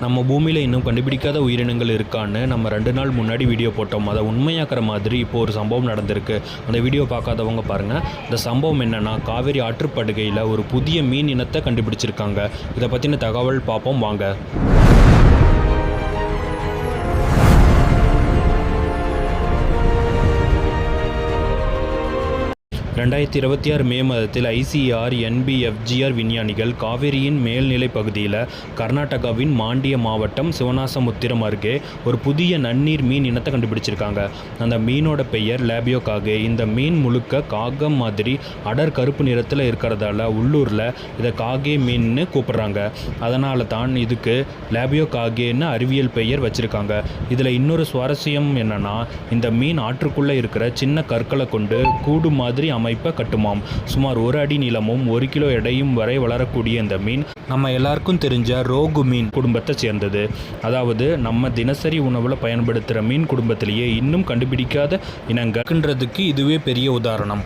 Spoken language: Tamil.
நம்ம பூமியில் இன்னும் கண்டுபிடிக்காத உயிரினங்கள் இருக்கான்னு நம்ம 2 நாள் முன்னாடி வீடியோ போட்டோம். அதை உண்மையாக்குற மாதிரி இப்போ ஒரு சம்பவம் நடந்திருக்கு. அந்த வீடியோ பார்க்காதவங்க பாருங்கள். இந்த சம்பவம் என்னென்னா, காவேரி ஆற்றுப்படுகையில் ஒரு புதிய மீன் இனத்தை கண்டுபிடிச்சிருக்காங்க. இதை பற்றின தகவல் பார்ப்போம் வாங்க. 2026 மே மாதத்தில் ICAR NBFGR விஞ்ஞானிகள் காவேரியின் மேல்நிலை பகுதியில் கர்நாடகாவின் மாண்டிய மாவட்டம் சிவனாசமுத்திரம் அருகே ஒரு புதிய நன்னீர் மீன் இனத்தை கண்டுபிடிச்சிருக்காங்க. அந்த மீனோட பெயர் லேபியோ காகே. இந்த மீன் முழுக்க காகம் மாதிரி அடர் கருப்பு நிறத்தில் இருக்கிறதால உள்ளூரில் இதை காகே மீன்னு கூப்பிட்றாங்க. அதனால தான் இதுக்கு லேபியோ காகேன்னு அறிவியல் பெயர் வச்சுருக்காங்க. இதில் இன்னொரு சுவாரஸ்யம் என்னென்னா, இந்த மீன் ஆற்றுக்குள்ளே இருக்கிற சின்ன கற்களை கொண்டு கூடு மாதிரி அமைப்பை கட்டுமாம். சுமார் 1 அடி நீளமும் 1 கிலோ எடையும் வரை வளரக்கூடிய இந்த மீன் நம்ம எல்லாருக்கும் தெரிஞ்ச ரோகு மீன் குடும்பத்தை சேர்ந்தது. அதாவது நம்ம தினசரி உணவில் பயன்படுத்துகிற மீன் குடும்பத்திலேயே இன்னும் கண்டுபிடிக்காத இனங்கள்ன்றதுக்கு இதுவே பெரிய உதாரணம்.